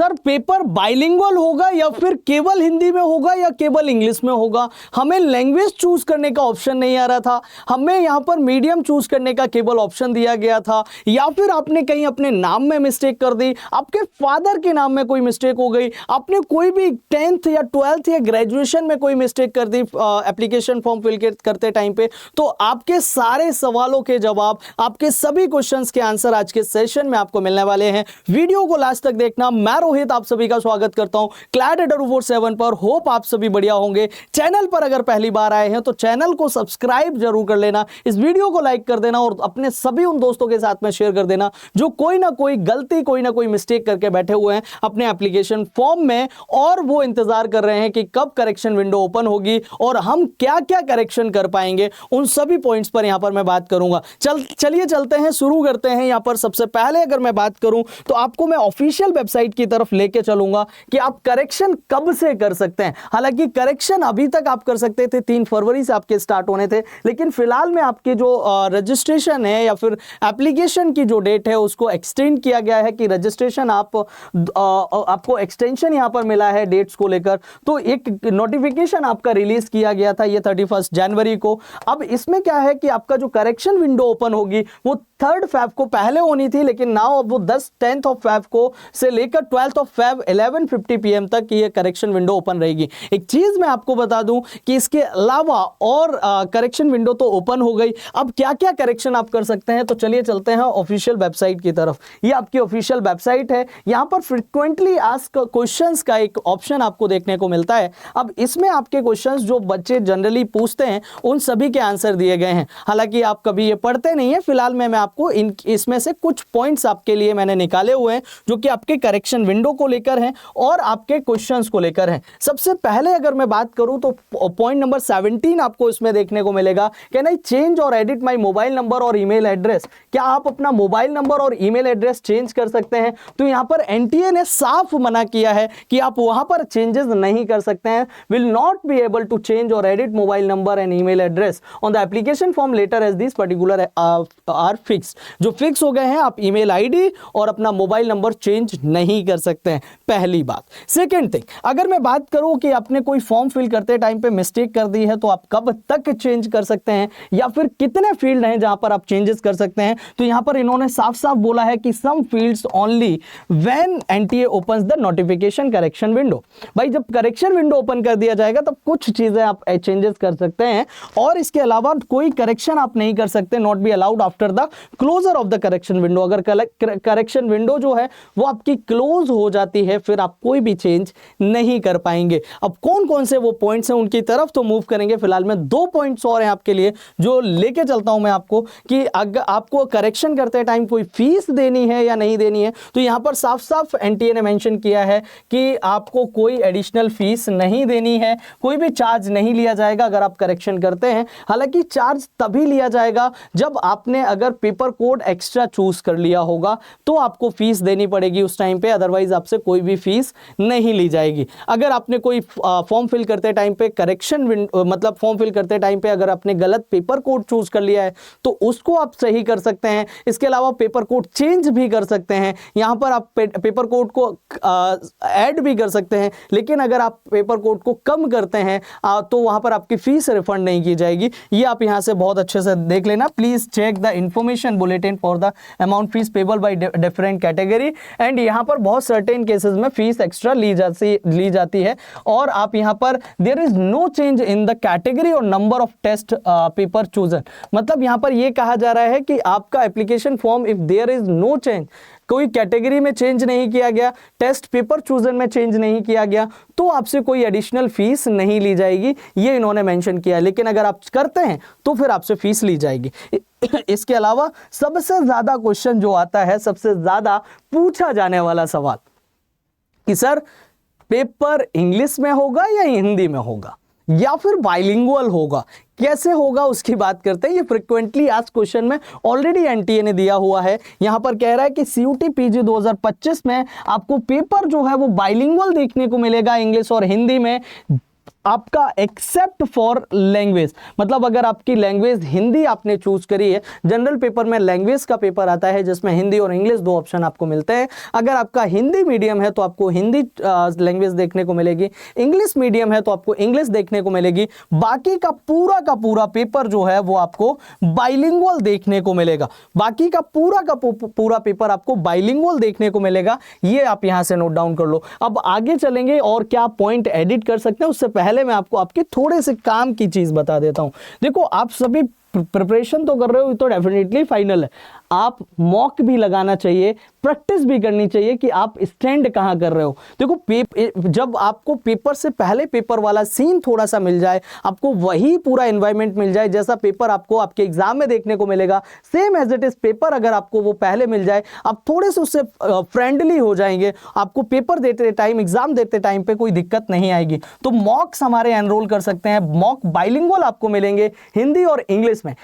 Sir paper bilingual होगा या फिर केवल हिंदी में होगा या केवल इंग्लिश में होगा। हमें लैंग्वेज चूज करने का ऑप्शन नहीं आ रहा था, हमें यहां पर मीडियम चूज करने का केवल ऑप्शन दिया गया था। या फिर आपने कहीं अपने नाम में मिस्टेक कर दी, आपके फादर के नाम में कोई मिस्टेक हो गई, आपने कोई भी 10th या 12th या ग्रेजुएशन में कोई मिस्टेक कर दी एप्लीकेशन फॉर्म फिल करते टाइम पे, तो आपके सारे सवालों के जवाब, आपके सभी क्वेश्चंस के आंसर आज के सेशन में आपको मिलने वाले हैं। वीडियो को लास्ट तक देखना। मैं रोहित आप सभी का स्वागत करता हूं क्लैड 24/7 पर। होप आप सभी बढ़िया होंगे। चैनल पर अगर पहली बार आए हैं तो चैनल को सब्सक्राइब जरूर कर लेना, इस वीडियो को लाइक कर देना और अपने सभी उन दोस्तों के साथ में शेयर कर देना जो कोई ना कोई गलती, कोई ना कोई मिस्टेक करके बैठे हुए हैं अपने एप्लीकेशन फॉर्म में और वो इंतजार कर रहे हैं कि कब करेक्शन विंडो ओपन होगी और हम क्या क्या करेक्शन कर पाएंगे। उन सभी पॉइंट्स पर यहां पर मैं बात करूंगा। चलिए चलते हैं, शुरू करते हैं। यहां पर सबसे पहले अगर मैं बात करूं तो आपको मैं ऑफिशियल वेबसाइट की तरफ लेके चलूंगा कि आप करेक्शन कब से कर सकते हैं। हालांकि करेक्शन अभी तक आप कर सकते थे, 3 फरवरी से आपके स्टार्ट होने थे, लेकिन फिलहाल में आपके जो रजिस्ट्रेशन है या फिर एप्लीकेशन की जो डेट है उसको एक्सटेंड किया गया है कि रजिस्ट्रेशन आपको एक्सटेंशन यहां पर मिला है डेट्स को लेकर। तो एक नोटिफिकेशन आपका रिलीज किया गया था ये 31 जनवरी को। अब इसमें क्या है कि आपका जो करेक्शन विंडो ओपन होगी वो 3 फेब को पहले होनी थी, लेकिन नाउ अब वो 10th ऑफ फेब को से लेकर 12th ऑफ फेब 11:50 PM तक ये करेक्शन विंडो ओपन रहेगी। एक चीज मैं आपको बता दूं कि इसके अलावा और करेक्शन विंडो तो ओपन हो गई, अब क्या क्या करेक्शन आप कर सकते हैं। तो चलिए चलते हैं ऑफिशियल वेबसाइट की तरफ। ये आपकी ऑफिशियल वेबसाइट है। यहां पर फ्रीक्वेंटली आस्क्ड क्वेश्चंस का एक ऑप्शन आपको देखने को मिलता है। अब इसमें आपके क्वेश्चंस जो बच्चे जनरली पूछते हैं उन सभी के आंसर दिए गए हैं। हालांकि आप कभी ये पढ़ते नहीं है, फिलहाल मैं आपको इसमें से कुछ पॉइंट्स आपके लिए मैंने निकाले हुए हैं जो कि आपके करेक्शन विंडो को लेकर हैं और आपके क्वेश्चंस को लेकर हैं। सबसे पहले अगर मैं बात करूं तो पॉइंट नंबर 17 आपको इसमें देखने को मिलेगा, can I change or edit my mobile number और ईमेल एड्रेस। क्या आप अपना मोबाइल नंबर और ईमेल एड्रेस चेंज कर सकते हैं। तो यहां पर एनटीए ने साफ मना किया है कि आप वहां पर चेंजेस नहीं कर सकते हैं। Will not be able to change or edit mobile number and email address on the application form later as this particular are fix. जो फिक्स हो गए हैं, आप ईमेल आईडी और अपना मोबाइल नंबर चेंज नहीं कर सकते हैं, पहली बात। सेकंड थिंग, अगर मैं बात करूं कि आपने कोई फॉर्म फिल करते टाइम पे मिस्टेक कर दी है तो आप कब तक चेंज कर सकते हैं या फिर कितने फील्ड हैं जहां पर आप चेंजेस कर सकते हैं। तो यहां पर इन्होंने साफ साफ बोला है कि some fields only when NTA opens the notification correction window. भाई जब करेक्शन विंडो ओपन कर दिया जाएगा तब कुछ चीजें आप चेंजेस कर सकते हैं और इसके अलावा कोई करेक्शन आप नहीं कर सकते। Not be allowed after the closure of the correction window. अगर करेक्शन विंडो जो है वो आपकी क्लोज हो जाती है फिर आप कोई भी चेंज नहीं कर पाएंगे। अब कौन कौन से वो पॉइंट्स हैं उनकी तरफ तो मूव करेंगे। फिलहाल में 2 पॉइंट्स और हैं आपके लिए जो लेके चलता हूं मैं आपको कि अगर आपको करेक्शन करते टाइम कोई फीस देनी है या नहीं देनी है। तो यहां पर साफ साफ एनटीए ने मेंशन किया है कि आपको कोई एडिशनल फीस नहीं देनी है, कोई भी चार्ज नहीं लिया जाएगा अगर आप करेक्शन करते हैं। हालांकि चार्ज तभी लिया जाएगा जब आपने अगर पेपर कोड एक्स्ट्रा चूज कर लिया होगा तो आपको फीस देनी पड़ेगी उस टाइम पे, अदरवाइज आपसे कोई भी फीस नहीं ली जाएगी। अगर आपने कोई फॉर्म फिल करते टाइम पे करेक्शन मतलब फॉर्म फिल करते टाइम पे अगर आपने गलत पेपर कोड चूज कर लिया है तो उसको आप सही कर सकते हैं। इसके अलावा पेपर कोड चेंज भी कर सकते हैं। यहां पर आप पेपर कोड को ऐड भी कर सकते हैं, लेकिन अगर आप पेपर कोड को कम करते हैं तो वहां पर आपकी फीस रिफंड नहीं की जाएगी। ये आप यहां से बहुत अच्छे से देख लेना। Please check the information bulletin for the amount fees payable by different category. And यहां पर बहुत सर्टेन केसेस में फीस एक्स्ट्रा ली जाती है और आप यहां पर there is no change in the category or number of test paper chosen. मतलब यहां पर यह कहा जा रहा है कि आपका application form if there is no change, कोई कैटेगरी में चेंज नहीं किया गया, टेस्ट पेपर चूजन में चेंज नहीं किया गया तो आपसे कोई एडिशनल फीस नहीं ली जाएगी, ये इन्होंने मेंशन किया है। लेकिन अगर आप करते हैं तो फिर आपसे फीस ली जाएगी। इसके अलावा सबसे ज्यादा क्वेश्चन जो आता है, सबसे ज्यादा पूछा जाने वाला सवाल कि सर पेपर इंग्लिश में होगा या हिंदी में होगा या फिर बाइलिंगुअल होगा, कैसे होगा उसकी बात करते हैं। ये फ्रीक्वेंटली आस्क्ड क्वेश्चन में ऑलरेडी एनटीए ने दिया हुआ है। यहां पर कह रहा है कि सीयूटी पीजी 2025 में आपको पेपर जो है वो बाइलिंगुअल देखने को मिलेगा, इंग्लिश और हिंदी में। आपका एक्सेप्ट फॉर लैंग्वेज, मतलब अगर आपकी लैंग्वेज हिंदी आपने चूज करी है, जनरल पेपर में लैंग्वेज का पेपर आता है जिसमें हिंदी और इंग्लिश दो ऑप्शन आपको मिलते हैं। अगर आपका हिंदी मीडियम है तो आपको हिंदी लैंग्वेज देखने को मिलेगी, इंग्लिश मीडियम है तो आपको इंग्लिश देखने को मिलेगी। बाकी का पूरा पेपर जो है वो आपको बाइलिंगुअल देखने को मिलेगा, बाकी का पूरा पेपर आपको बाइलिंगुअल देखने को मिलेगा। ये आप यहां से नोट डाउन कर लो। अब आगे चलेंगे और क्या पॉइंट एडिट कर सकते हैं, उससे पहले मैं आपको आपके थोड़े से काम की चीज बता देता हूं। देखो, आप सभी प्रिपरेशन तो कर रहे हो, तो डेफिनेटली फाइनल है, आप मॉक भी लगाना चाहिए, प्रैक्टिस भी करनी चाहिए कि आप स्टैंड कहां कर रहे हो। देखो, जब आपको पेपर से पहले पेपर वाला सीन थोड़ा सा मिल जाए, आपको वही पूरा एनवायरनमेंट मिल जाए जैसा पेपर आपको आपके एग्जाम में देखने को मिलेगा, same as it is paper अगर आपको वो पहले मिल जाए, आप थोड़े से उससे फ्रेंडली हो जाएंगे, आपको पेपर देते टाइम, एग्जाम देते टाइम पे कोई दिक्कत नहीं आएगी। तो मॉक्स हमारे एनरोल कर सकते हैं, मॉक बाइलिंगुअल आपको मिलेंगे हिंदी और इंग्लिश में।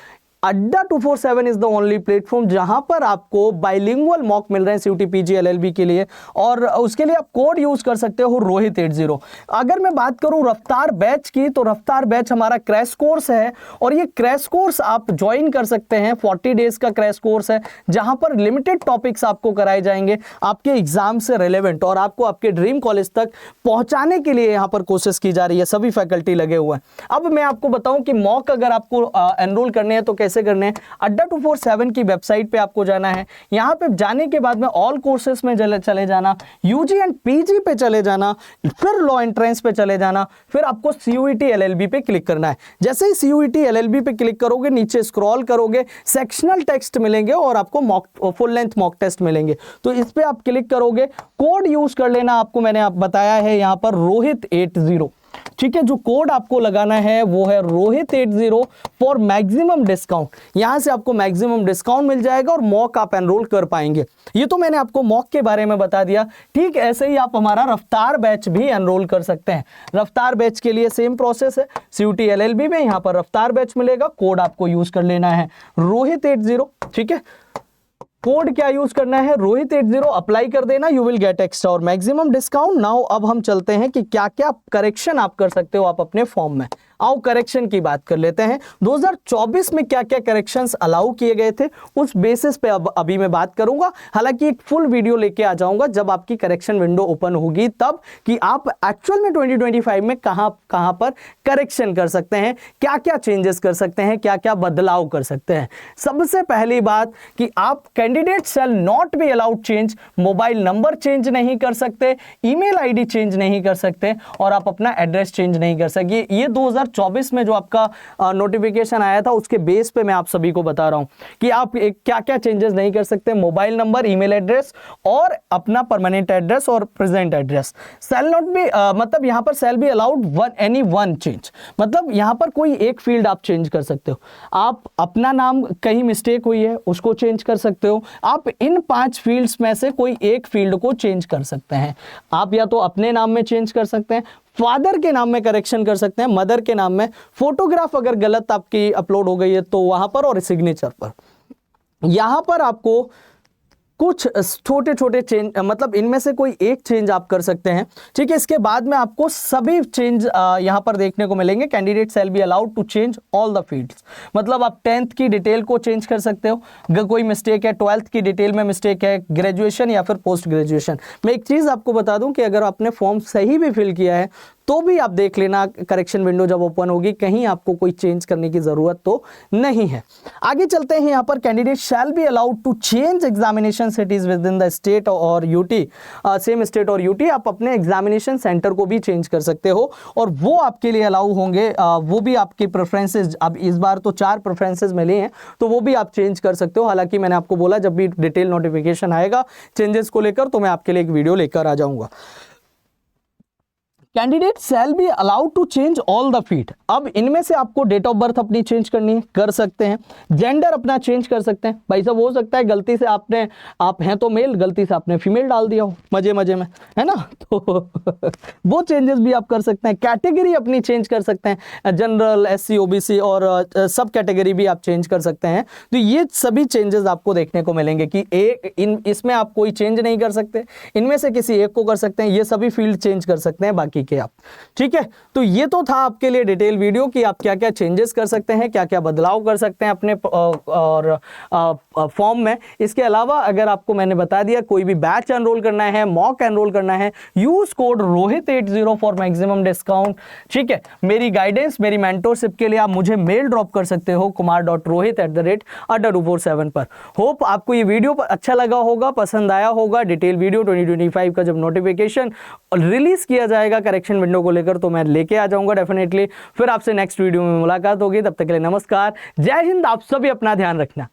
अड्डा 247 इज द ओनली प्लेटफॉर्म जहां पर आपको बाइलिंगुअल मॉक मिल रहे हैं सीयूटी पीजी एलएलबी के लिए, और उसके लिए आप कोड यूज कर सकते हो रोहित 80। अगर मैं बात करूं रफ्तार बैच की, तो रफ्तार बैच हमारा क्रैश कोर्स है, और ये क्रैश कोर्स आप ज्वाइन कर सकते हैं। 40 डेज का क्रैश कोर्स है जहां पर लिमिटेड टॉपिक्स आपको कराए जाएंगे आपके एग्जाम से रिलेवेंट, और आपको आपके ड्रीम कॉलेज तक पहुंचाने के लिए यहां पर कोशिश की जा रही है, सभी फैकल्टी लगे हुए हैं। अब मैं आपको बताऊं कि मॉक अगर आपको एनरोल करने हैं तो कैसे करने हैं। अड्डा 247 की वेबसाइट पे आपको जाना है, यहां पे जाने के बाद में ऑल कोर्सेस में चले जाना, यूजी एंड पीजी पे चले जाना, फिर लॉ एंट्रेंस पे चले जाना, फिर आपको सीयूईटी एलएलबी पे क्लिक करना है। जैसे ही सीयूईटी एलएलबी पे क्लिक करोगे, नीचे स्क्रॉल करोगे, सेक्शनल टेक्स्ट मिलेंगे और आपको mock full length mock test मिलेंगे। तो इस पे आप क्लिक करोगे, कोड यूज कर लेना, आपको मैंने आप बताया है यहां पर रोहित 80, ठीक है। जो कोड आपको लगाना है वो है रोहित 80 फॉर मैक्सिमम डिस्काउंट। यहां से आपको मैक्सिमम डिस्काउंट मिल जाएगा और मॉक आप एनरोल कर पाएंगे। ये तो मैंने आपको मॉक के बारे में बता दिया। ठीक ऐसे ही आप हमारा रफ्तार बैच भी एनरोल कर सकते हैं। रफ्तार बैच के लिए सेम प्रोसेस है, सीयूटी एलएलबी में यहां पर रफ्तार बैच मिलेगा, कोड आपको यूज कर लेना है रोहित 80, ठीक है। कोड क्या यूज करना है, रोहित 80, अप्लाई कर देना, यू विल गेट एक्स्ट्रा और मैक्सिमम डिस्काउंट। नाउ अब हम चलते हैं कि क्या क्या करेक्शन आप कर सकते हो आप अपने फॉर्म में। आओ करेक्शन की बात कर लेते हैं। 2024 में क्या क्या करेक्शंस अलाउ किए गए थे उस बेसिस पे अब अभी मैं बात करूंगा। हालांकि एक फुल वीडियो लेके आ जाऊंगा जब आपकी करेक्शन विंडो ओपन होगी, तब कि आप एक्चुअल में 2025 में कहां पर करेक्शन कर सकते हैं, क्या क्या चेंजेस कर सकते हैं, क्या क्या बदलाव कर सकते हैं। सबसे पहली बात कि आप candidate shall not be allowed change, mobile number change नहीं कर सकते, ईमेल आईडी चेंज नहीं कर सकते, और आप अपना एड्रेस चेंज नहीं कर सकते। ये 2024 में जो आपका नोटिफिकेशन आया था उसके बेस पे मैं आप सभी को बता रहा हूं कि आप क्या क्या चेंजेस नहीं कर सकते। मोबाइल नंबर, ईमेल एड्रेस और अपना परमानेंट एड्रेस और present address shall not be, मतलब यहां पर शैल be allowed any one change, मतलब यहां पर कोई एक फील्ड आप चेंज कर सकते हो। आप अपना नाम कहीं मिस्टेक हुई है उसको चेंज कर सकते हो। आप इन 5 फील्ड्स में से कोई एक फील्ड को चेंज कर सकते हैं। आप या तो अपने नाम में चेंज कर सकते हैं, फादर के नाम में करेक्शन कर सकते हैं, मदर के नाम में, फोटोग्राफ अगर गलत आपकी अपलोड हो गई है तो वहां पर, और सिग्नेचर पर। यहां पर आपको कुछ छोटे छोटे चेंज, मतलब इनमें से कोई एक चेंज आप कर सकते हैं, ठीक है। इसके बाद में आपको सभी चेंज यहां पर देखने को मिलेंगे। Candidate shall be allowed to change all the fields, मतलब आप 10th की डिटेल को चेंज कर सकते हो अगर कोई मिस्टेक है, 12th की डिटेल में मिस्टेक है, ग्रेजुएशन या फिर पोस्ट ग्रेजुएशन। मैं एक चीज आपको बता दूं कि अगर आपने फॉर्म सही भी फिल किया है तो भी आप देख लेना करेक्शन विंडो जब ओपन होगी, कहीं आपको कोई चेंज करने की जरूरत तो नहीं है। आगे चलते हैं, यहाँ पर candidate shall be allowed to change examination cities within the state और यूटी, सेम स्टेट और यूटी। आप अपने एग्जामिनेशन सेंटर को भी चेंज कर सकते हो और वो आपके लिए अलाउ होंगे, वो भी आपकी प्रेफरेंसेज। अब इस बार तो 4 प्रेफरेंसेज मिले हैं तो वो भी आप चेंज कर सकते हो। हालांकि मैंने आपको बोला जब भी डिटेल नोटिफिकेशन आएगा चेंजेस को लेकर तो मैं आपके लिए एक वीडियो लेकर आ जाऊंगा। Candidate shall be allowed to change all the field. अब इनमें से आपको डेट ऑफ बर्थ अपनी चेंज करनी है, कर सकते हैं। जेंडर अपना चेंज कर सकते हैं। भाई साहब हो सकता है गलती से आप हैं तो मेल, गलती से आपने फीमेल डाल दिया हो मजे मजे में, है ना, तो वो चेंजेस भी आप कर सकते हैं। कैटेगरी अपनी चेंज कर सकते हैं, जनरल, SC, OBC और सब कैटेगरी भी आप चेंज कर सकते हैं। तो ये सभी चेंजेस आपको देखने को मिलेंगे कि इसमें आप कोई चेंज नहीं कर सकते, इनमें से किसी एक को कर सकते हैं। ये सभी फील्ड चेंज कर सकते हैं, बाकी के आप। ठीक है, तो ये तो था आपके लिए डिटेल वीडियो कि आप क्या क्या चेंजेस कर सकते हैं, क्या क्या बदलाव कर सकते हैं अपने और फॉर्म में। इसके अलावा अगर आपको मैंने बता दिया कोई भी बैच एनरोल करना है, मॉक एनरोल करना है, यूज कोड रोहित80 फॉर मैक्सिमम डिस्काउंट। ठीक है, मेरी गाइडेंस, मेरी मेंटोरशिप के लिए आप मुझे मेल ड्रॉप कर सकते हो kumar.rohit@adda247 पर। होप आपको ये वीडियो अच्छा लगा होगा, पसंद आया होगा। डिटेल वीडियो 2025 का जब नोटिफिकेशन रिलीज किया जाएगा करेक्शन विंडो को लेकर तो मैं लेके आ जाऊंगा डेफिनेटली। फिर आपसे नेक्स्ट वीडियो में मुलाकात होगी, तब तक के लिए नमस्कार, जय हिंद। आप सभी अपना ध्यान रखना।